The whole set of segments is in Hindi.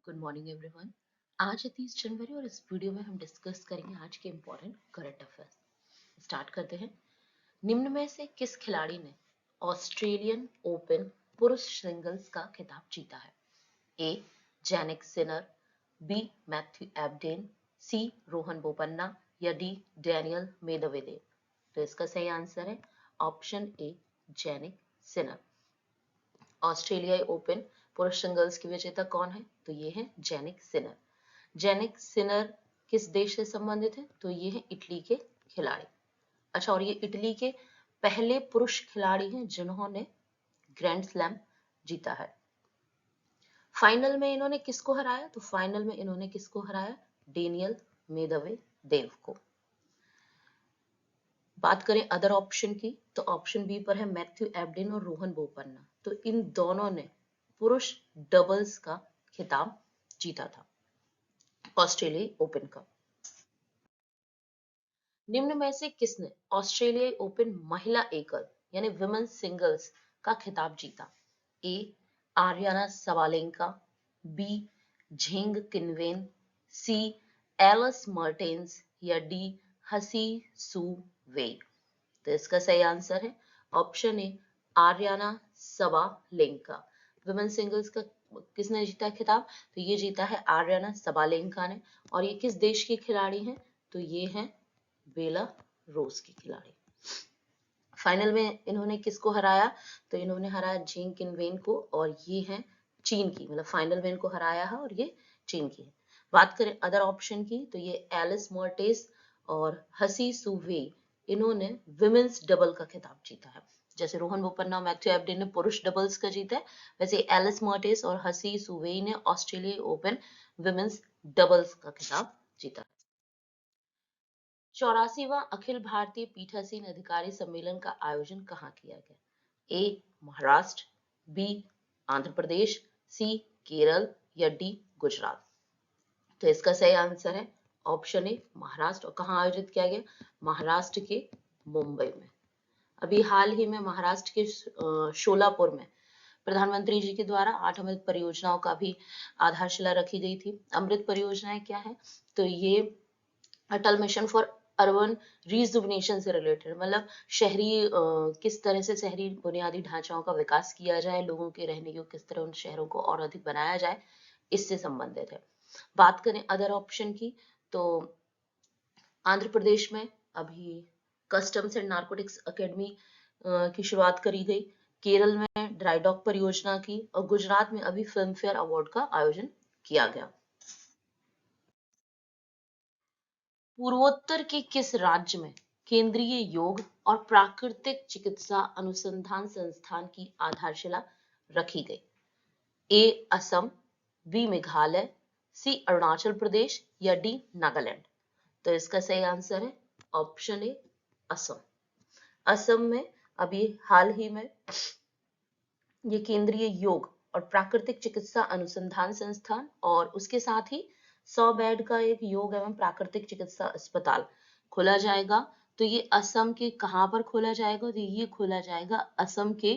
Good morning everyone. आज है 30 जनवरी और इस वीडियो में हम डिस्कस करेंगे आज के इम्पोर्टेंट करंट अफेयर्स। स्टार्ट करते हैं। निम्न में से किस खिलाड़ी ने ऑस्ट्रेलियन ओपन पुरुष सिंगल्स का खिताब जीता है? A Jannik Sinner, B Matthew Ebden, C Rohan Bopanna या डी डैनियल मेदवेदेव। तो इसका सही आंसर है ऑप्शन ए जैनिक सिनर। ऑस्ट्रेलियाई ओपन पुरुष सिंगल्स की विजेता कौन है? तो ये है जैनिक सिनर। जैनिक सिनर किस देश से संबंधित है? तो ये है इटली के खिलाड़ी। अच्छा, और ये इटली के पहले पुरुष खिलाड़ी हैं जिन्होंने ग्रैंड स्लैम जीता है। फाइनल में इन्होंने किसको हराया? तो फाइनल में इन्होंने किसको हराया? डेनियल मेदवेदेव को। बात करें अदर ऑप्शन की, तो ऑप्शन बी पर है मैथ्यू एबडेन और रोहन बोपन्ना। तो इन दोनों ने पुरुष डबल्स का खिताब जीता था, ऑस्ट्रेलियाई ओपन का। निम्न में से किसने ऑस्ट्रेलियाई ओपन महिला एकल यानी विमेन्स सिंगल्स का खिताब जीता? ए आर्याना सवालेंका, बी झिंग किन्वेन, सी एलिस मर्टेंस या डी हसी सू वेई। तो इसका सही आंसर है ऑप्शन ए आर्याना सवालेंका। विमेन सिंगल्स का किसने जीता खिताब? तो ये जीता है आर्याना सवालेंका ने। और ये किस देश की खिलाड़ी हैं? तो ये हैं बेलारूस की खिलाड़ी। फाइनल में इन्होंने किसको हराया? तो इन्होंने हराया झिंग किन्वेन को, और ये हैं चीन की, मतलब फाइनल में इनको हराया है और ये चीन की है। बात करें अदर ऑप्शन की, तो ये एलिस मर्टेस और हसी सुवे, इन्होंने विमेन्स डबल का खिताब जीता है। जैसे रोहन बोपन्ना और मैथ्यू एबडेन ने पुरुष डबल्स का जीता है, वैसे एलिस मर्टेस और हसी सुवे ने ऑस्ट्रेलियाई ओपन विमेन्स डबल्स का खिताब जीता है। 84वां अखिल भारतीय पीठासीन अधिकारी सम्मेलन का आयोजन कहाँ किया गया? ए महाराष्ट्र, बी आंध्र प्रदेश, सी केरल या डी गुजरात। तो इसका सही आंसर है ऑप्शन ए महाराष्ट्र। और कहाँ आयोजित किया गया? महाराष्ट्र के मुंबई में। अभी हाल ही में महाराष्ट्र के शोलापुर में प्रधानमंत्री जी के द्वारा 8 अमृत परियोजनाओं का भी आधारशिला रखी गई थी। अमृत परियोजनाएं क्या है? तो ये अटल मिशन फॉर अर्बन रिजुवनेशन से रिलेटेड, मतलब शहरी किस तरह से शहरी बुनियादी ढांचाओं का विकास किया जाए, लोगों के रहने को किस तरह उन शहरों को और अधिक बनाया जाए, इससे संबंधित है। बात करें अदर ऑप्शन की, तो आंध्र प्रदेश में अभी कस्टम्स एंड नारकोटिक्स एकेडमी की शुरुआत करी गई, केरल में ड्राईडॉक परियोजना की, और गुजरात में अभी फिल्म फेयर अवार्ड का आयोजन किया गया। पूर्वोत्तर के किस राज्य में केंद्रीय योग और प्राकृतिक चिकित्सा अनुसंधान संस्थान की आधारशिला रखी गई? ए असम, बी मेघालय, सी अरुणाचल प्रदेश या डी नागालैंड। तो इसका सही आंसर है ऑप्शन ए असम। असम में अभी हाल ही में ये केंद्रीय योग और प्राकृतिक चिकित्सा अनुसंधान संस्थान और उसके साथ ही 100 बेड का एक योग एवं प्राकृतिक चिकित्सा अस्पताल खोला जाएगा। तो ये असम के कहाँ पर खोला जाएगा? तो ये खोला जाएगा असम के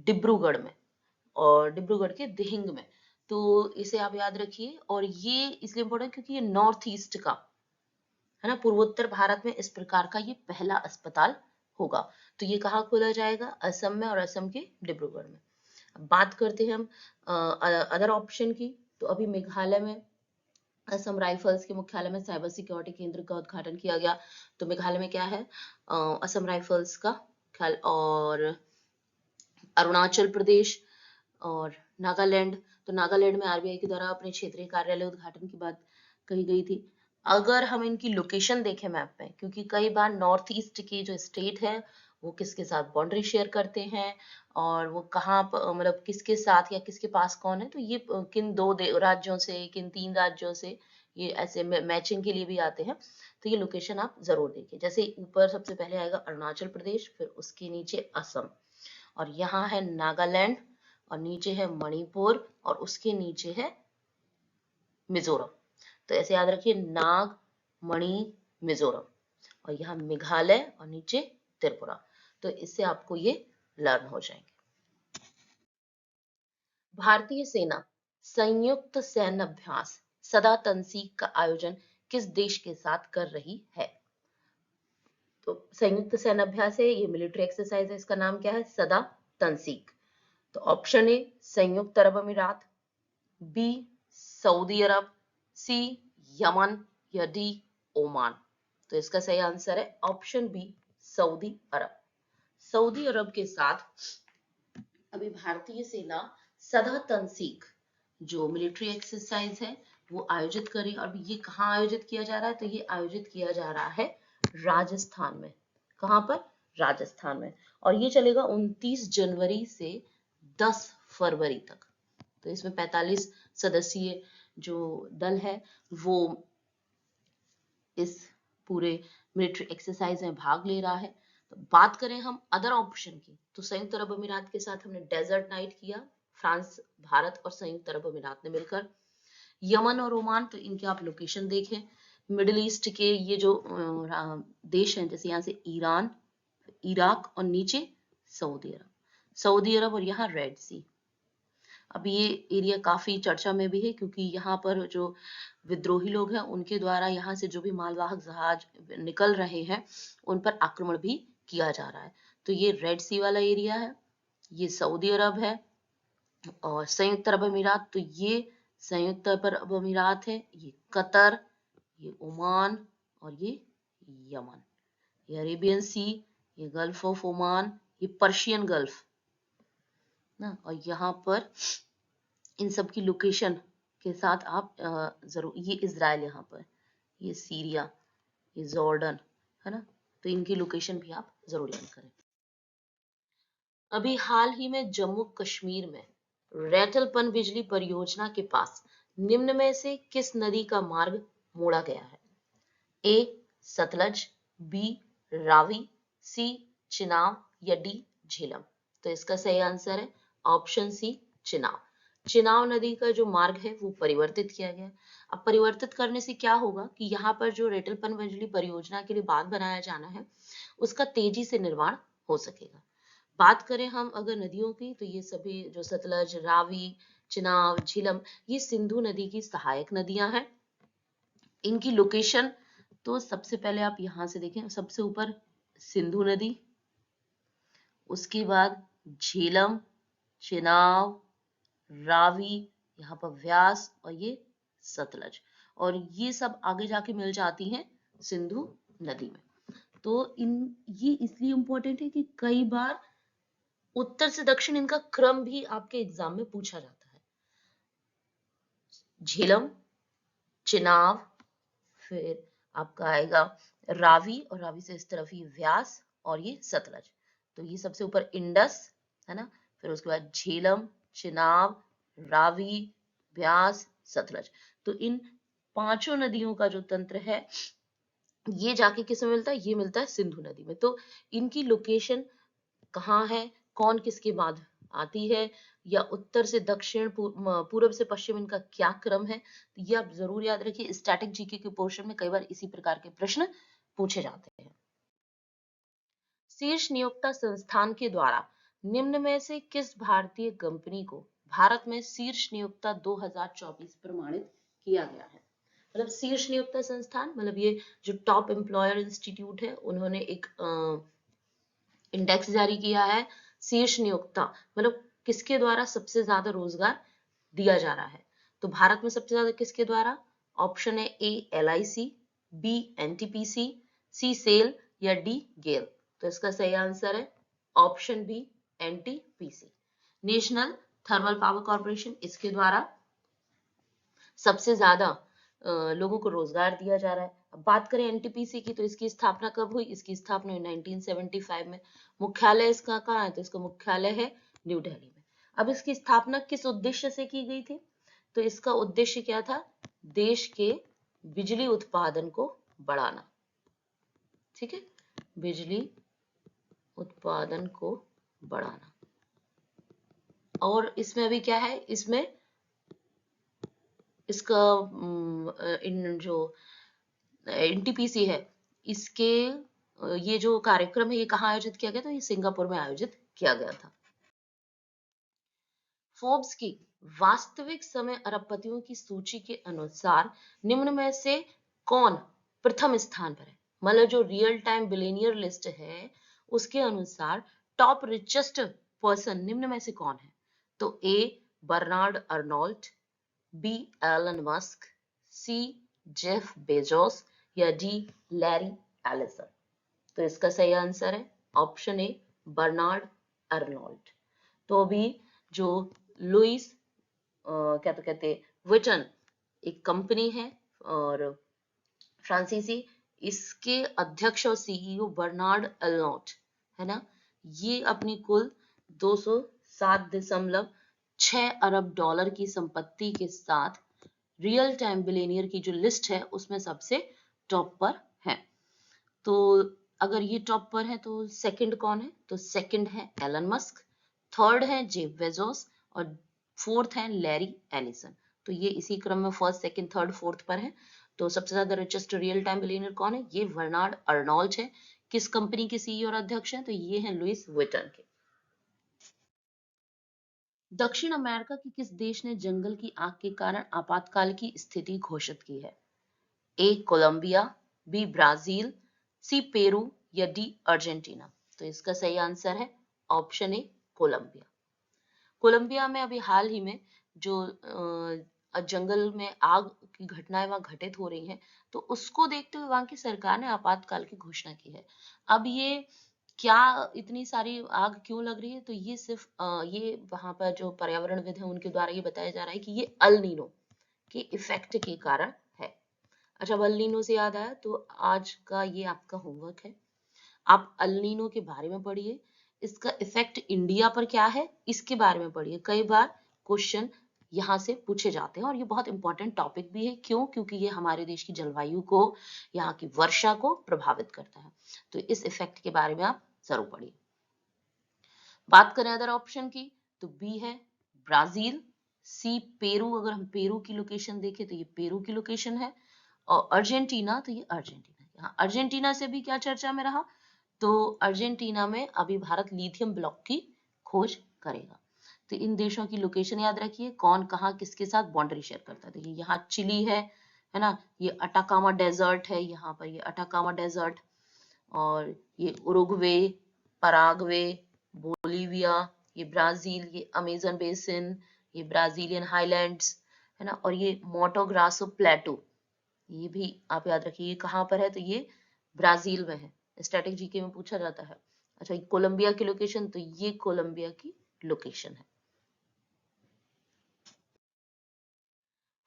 डिब्रूगढ़ में, और डिब्रूगढ़ के दिहिंग में। तो इसे आप याद रखिए, और ये इसलिए इम्पोर्टेंट क्योंकि ये नॉर्थ ईस्ट का है ना, पूर्वोत्तर भारत में इस प्रकार का ये पहला अस्पताल होगा। तो ये कहाँ खोला जाएगा? असम में, और असम के डिब्रूगढ़ में। बात करते हैं हम अदर ऑप्शन की, तो अभी मेघालय में असम राइफल्स के मुख्यालय में साइबर सिक्योरिटी केंद्र का उद्घाटन किया गया। तो मेघालय में क्या है? असम राइफल्स का ख्याल, और अरुणाचल प्रदेश और नागालैंड। तो नागालैंड में आरबीआई के द्वारा अपने क्षेत्रीय कार्यालय उद्घाटन की बात कही गई थी। अगर हम इनकी लोकेशन देखें मैप में, क्योंकि कई बार नॉर्थ ईस्ट की जो स्टेट है वो किसके साथ बाउंड्री शेयर करते हैं, और वो कहाँ मतलब किसके साथ या किसके पास कौन है, तो ये किन दो राज्यों से, किन 3 राज्यों से ये ऐसे मैचिंग के लिए भी आते हैं। तो ये लोकेशन आप जरूर देखिए। जैसे ऊपर सबसे पहले आएगा अरुणाचल प्रदेश, फिर उसके नीचे असम, और यहाँ है नागालैंड, और नीचे है मणिपुर, और उसके नीचे है मिजोरम। तो ऐसे याद रखिए, नाग, मणि, मिजोरम, और यहाँ मेघालय, और नीचे त्रिपुरा। तो इससे आपको ये लर्न हो जाएंगे। भारतीय सेना संयुक्त सैन्य अभ्यास सदा तंसीक का आयोजन किस देश के साथ कर रही है? तो संयुक्त सैन्य अभ्यास है, ये मिलिट्री एक्सरसाइज है, इसका नाम क्या है? सदा तंसीक। तो ऑप्शन ए संयुक्त अरब अमीरात, बी सऊदी अरब, सी यमन या डी ओमान। तो इसका सही आंसर है ऑप्शन बी सऊदी अरब। सऊदी अरब के साथ अभी भारतीय सेना सदा तंसीक जो मिलिट्री एक्सरसाइज है वो आयोजित करी। और ये कहाँ आयोजित किया जा रहा है? तो ये आयोजित किया जा रहा है राजस्थान में। कहाँ पर? राजस्थान में। और ये चलेगा 29 जनवरी से 10 फरवरी तक। तो इसमें 45 सदस्यीय जो दल है वो इस पूरे मिलिट्री एक्सरसाइज में भाग ले रहा है। तो बात करें हम अदर ऑप्शन की, तो संयुक्त अरब अमीरात के साथ हमने डेजर्ट नाइट किया, फ्रांस, भारत और संयुक्त अरब अमीरात ने मिलकर। यमन और ओमान, तो इनके आप लोकेशन देखें, मिडिल ईस्ट के ये जो देश हैं, जैसे यहाँ से ईरान, इराक और नीचे सऊदी अरब और यहाँ रेड सी। अब ये एरिया काफी चर्चा में भी है क्योंकि यहाँ पर जो विद्रोही लोग हैं उनके द्वारा यहाँ से जो भी मालवाहक जहाज निकल रहे हैं उन पर आक्रमण भी किया जा रहा है। तो ये रेड सी वाला एरिया है, ये सऊदी अरब है और संयुक्त अरब अमीरात, तो ये संयुक्त अरब अमीरात है, ये कतर, ये ओमान और ये यमन, ये अरेबियन सी, ये गल्फ ऑफ ओमान, ये पर्शियन गल्फ ना। और यहाँ पर इन सब की लोकेशन के साथ आप जरूर, ये इजराइल, यहाँ पर ये सीरिया, ये जॉर्डन है ना, तो इनकी लोकेशन भी आप जरूर याद करें। अभी हाल ही में जम्मू कश्मीर में रैटल पनबिजली परियोजना के पास निम्न में से किस नदी का मार्ग मोड़ा गया है? ए सतलज, बी रावी, सी चिनाब या डी झेलम। तो इसका सही आंसर है ऑप्शन सी चिनाब। चिनाब नदी का जो मार्ग है वो परिवर्तित किया गया। अब परिवर्तित करने से क्या होगा कि यहाँ पर जो रेटल पनबिजली परियोजना के लिए बांध बनाया जाना है उसका तेजी से निर्माण हो सकेगा। बात करें हम अगर नदियों की, तो ये सभी जो सतलज, रावी, चिनाब, झीलम, ये सिंधु नदी की सहायक नदियां हैं। इनकी लोकेशन तो सबसे पहले आप यहां से देखें, सबसे ऊपर सिंधु नदी, उसके बाद झेलम, चिनाब, रावी, यहाँ पर व्यास और ये सतलज, और ये सब आगे जाके मिल जाती हैं सिंधु नदी में। तो ये इसलिए इंपॉर्टेंट है कि कई बार उत्तर से दक्षिण इनका क्रम भी आपके एग्जाम में पूछा जाता है। झेलम, चिनाब, फिर आपका आएगा रावी और रावी से इस तरफ ही व्यास और ये सतलज। तो ये सबसे ऊपर इंडस है ना, फिर उसके बाद झेलम, चिनाब, रावी, व्यास, सतलज। तो इन पांचों नदियों का जो तंत्र है ये जाके किस में मिलता है? ये मिलता है सिंधु नदी में। तो इनकी लोकेशन कहाँ है, कौन किसके बाद आती है, या उत्तर से दक्षिण, पूर्व से पश्चिम, इनका क्या क्रम है, तो ये आप जरूर याद रखिए। स्टैटिक जीके के पोर्शन में कई बार इसी प्रकार के प्रश्न पूछे जाते हैं। शीर्ष नियोक्ता संस्थान के द्वारा निम्न में से किस भारतीय कंपनी को भारत में शीर्ष नियोक्ता 2024 प्रमाणित किया गया है? मतलब शीर्ष नियोक्ता संस्थान मतलब ये जो टॉप एम्प्लॉयर इंस्टीट्यूट है उन्होंने एक इंडेक्स जारी किया है। शीर्ष नियोक्ता मतलब किसके द्वारा सबसे ज्यादा रोजगार दिया जा रहा है? तो भारत में सबसे ज्यादा किसके द्वारा? ऑप्शन है A LIC, B NTPC, C SAIL या डी गेल। तो इसका सही आंसर है option B NTPC, National Thermal Power Corporation. इसके द्वारा सबसे ज्यादा लोगों को रोजगार दिया जा रहा है। अब बात करें NTPC की, तो इसकी स्थापना कब हुई? इसकी स्थापना हुई 1975 में। मुख्यालय इसका कहाँ है? तो इसका मुख्यालय है न्यू दिल्ली में। अब इसकी स्थापना किस उद्देश्य से की गई थी? तो इसका उद्देश्य क्या था? देश के बिजली उत्पादन को बढ़ाना। ठीक है, बिजली उत्पादन को बढ़ाना। और इसमें अभी क्या है, इसमें इसका इन जो NTPC है इसके ये जो कार्यक्रम है ये कहाँ आयोजित किया गया? तो ये सिंगापुर में आयोजित किया गया था। फोर्ब्स की वास्तविक समय अरबपतियों की सूची के अनुसार निम्न में से कौन प्रथम स्थान पर है? मतलब जो रियल टाइम बिलियनियर लिस्ट है उसके अनुसार टॉप रिचेस्ट पर्सन निम्न में से कौन है? तो A Bernard Arnault, B Elon Musk, C Jeff Bezos या डी लैरी एलिसन। तो इसका सही आंसर है ऑप्शन ए बर्नार्ड अर्नोल्ट। तो अभी जो लुइस क्या तो कहते विटन एक कंपनी है और फ्रांसीसी, इसके अध्यक्ष और सीईओ बर्नार्ड अर्नोल्ट है ना, ये अपनी कुल 207.6 अरब डॉलर की संपत्ति के साथ रियल टाइम बिलियनियर की जो लिस्ट है उसमें सबसे टॉप पर है। तो अगर ये टॉप पर है तो सेकंड कौन है? तो सेकंड है एलन मस्क, थर्ड है जेफ बेजोस और फोर्थ है लैरी एलिसन। तो ये इसी क्रम में फर्स्ट सेकंड थर्ड फोर्थ पर है। तो सबसे ज्यादा रिचेस्ट रियल टाइम बिलियनियर कौन है? ये बर्नार्ड अर्नोल्ट है। किस कंपनी के सीईओ और अध्यक्ष हैं? तो ये हैं लुइस विटन के। दक्षिण अमेरिका के किस देश ने जंगल की आग के कारण आपातकाल की स्थिति घोषित की है? ए कोलंबिया, बी ब्राजील, सी पेरू या डी अर्जेंटीना। तो इसका सही आंसर है ऑप्शन ए कोलंबिया। कोलंबिया में अभी हाल ही में जो जंगल में आग की घटनाएं वहां घटित हो रही हैं, तो उसको देखते हुए वहां की सरकार ने आपातकाल की घोषणा की है। अब ये क्या इतनी सारी आग क्यों लग रही है? तो ये सिर्फ ये वहां पर जो पर्यावरणविद है उनके द्वारा ये बताया जा रहा है कि ये अल नीनो के इफेक्ट के कारण है। अच्छा, अल नीनो से याद आया तो आज का ये आपका होमवर्क है। आप अल नीनो के बारे में पढ़िए, इसका इफेक्ट इंडिया पर क्या है इसके बारे में पढ़िए। कई बार क्वेश्चन यहाँ से पूछे जाते हैं और ये बहुत इंपॉर्टेंट टॉपिक भी है। क्यों? क्योंकि ये हमारे देश की जलवायु को, यहाँ की वर्षा को प्रभावित करता है। तो इस इफेक्ट के बारे में आप जरूर पढ़िए। बात करें अदर ऑप्शन की तो बी है ब्राजील, सी पेरू, अगर हम पेरू की लोकेशन देखें तो ये पेरू की लोकेशन है, और अर्जेंटीना तो ये अर्जेंटीना। यहाँ अर्जेंटीना से भी क्या चर्चा में रहा? तो अर्जेंटीना में अभी भारत लिथियम ब्लॉक की खोज करेगा। तो इन देशों की लोकेशन याद रखिए, कौन कहाँ किसके साथ बाउंड्री शेयर करता है। देखिए यहाँ चिली है ना, ये अटाकामा डेजर्ट है, यहाँ पर ये अटाकामा डेजर्ट, और ये उरुग्वे, पराग्वे, बोलीविया, ये ब्राजील, ये अमेजन बेसिन, ये ब्राजीलियन हाईलैंड्स है ना, और ये मोटो ग्रासो प्लेटो, ये भी आप याद रखिए कहाँ पर है? तो ये ब्राजील में है। स्टैटिक जीके में पूछा जाता है। अच्छा, कोलंबिया की लोकेशन, तो ये कोलंबिया की लोकेशन है।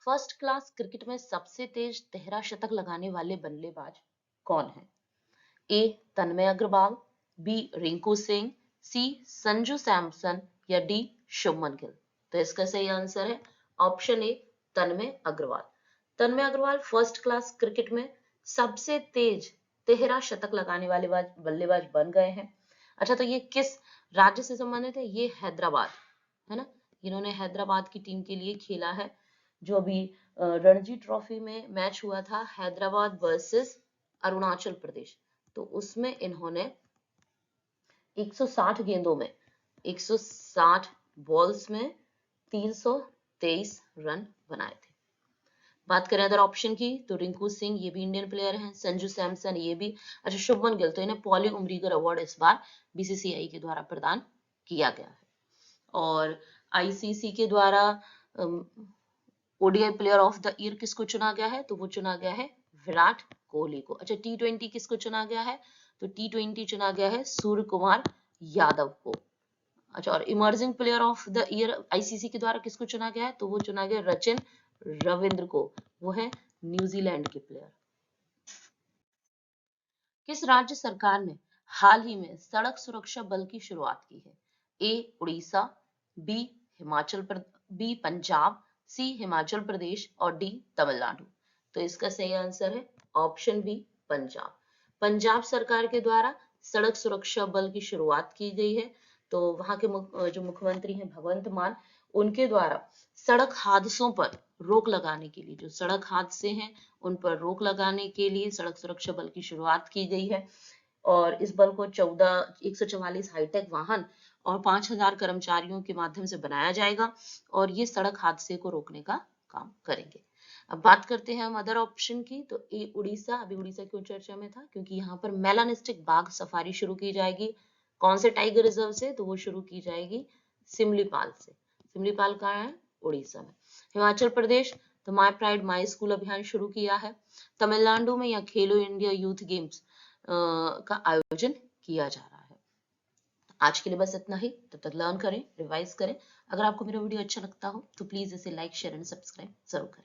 फर्स्ट क्लास क्रिकेट में सबसे तेज तिहरा शतक लगाने वाले बल्लेबाज कौन है? A Tanmay Agarwal, B Rinku Singh, C Sanju Samson या डी शुभमन गिल। तो इसका सही आंसर है option A Tanmay Agarwal. Tanmay Agarwal first class cricket में सबसे तेज तिहरा शतक लगाने वाले बल्लेबाज बन गए हैं। अच्छा, तो ये किस राज्य से संबंधित है? ये हैदराबाद है ना, इन्होंने हैदराबाद की टीम के लिए खेला है। जो अभी रणजी ट्रॉफी में मैच हुआ था हैदराबाद वर्सेस अरुणाचल प्रदेश, तो उसमें इन्होंने 160 गेंदों में 160 बॉल्स में 323 रन बनाए थे। बात करें अदर ऑप्शन की तो रिंकू सिंह, ये भी इंडियन प्लेयर हैं, संजू सैमसन ये भी। अच्छा, शुभमन गिल, तो इन्हें पॉली उमरीगर अवार्ड इस बार बीसीसीआई के द्वारा प्रदान किया गया है। और आईसीसी के द्वारा ODI player of the year किसको चुना गया है? तो वो चुना गया है विराट कोहली को। अच्छा, टी20 किसको चुना गया है? तो टी20 चुना गया है सूर्य कुमार यादव को। अच्छा, और emerging player of the year ICC के द्वारा किसको चुना गया है? तो वो चुना गया रचिन रविंद्र को, वो है न्यूजीलैंड के प्लेयर। किस राज्य सरकार ने हाल ही में सड़क सुरक्षा बल की शुरुआत की है? ए उड़ीसा, बी हिमाचल बी पंजाब, सी हिमाचल प्रदेश और डी तमिलनाडु। तो इसका सही आंसर है ऑप्शन बी पंजाब। पंजाब सरकार के द्वारा सड़क सुरक्षा बल की शुरुआत की गई है। तो वहां के जो मुख्यमंत्री हैं भगवंत मान, उनके द्वारा सड़क हादसों पर रोक लगाने के लिए, जो सड़क हादसे हैं उन पर रोक लगाने के लिए सड़क सुरक्षा बल की शुरुआत की गई है। और इस बल को 144 हाईटेक वाहन और 5,000 कर्मचारियों के माध्यम से बनाया जाएगा और ये सड़क हादसे को रोकने का काम करेंगे। अब बात करते हैं हम अदर ऑप्शन की, तो ए उड़ीसा, अभी उड़ीसा क्यों चर्चा में था, क्योंकि यहाँ पर मेलानिस्टिक बाघ सफारी शुरू की जाएगी। कौन से टाइगर रिजर्व से, तो वो शुरू की जाएगी सिमलीपाल से। सिमलीपाल कहाँ है, उड़ीसा में। हिमाचल प्रदेश, तो माई प्राइड माई स्कूल अभियान शुरू किया है। तमिलनाडु में या खेलो इंडिया यूथ गेम्स का आयोजन किया जा रहा है। आज के लिए बस इतना ही, तब तक लर्न करें, रिवाइज करें। अगर आपको मेरा वीडियो अच्छा लगता हो तो प्लीज इसे लाइक, शेयर एंड सब्सक्राइब जरूर करें।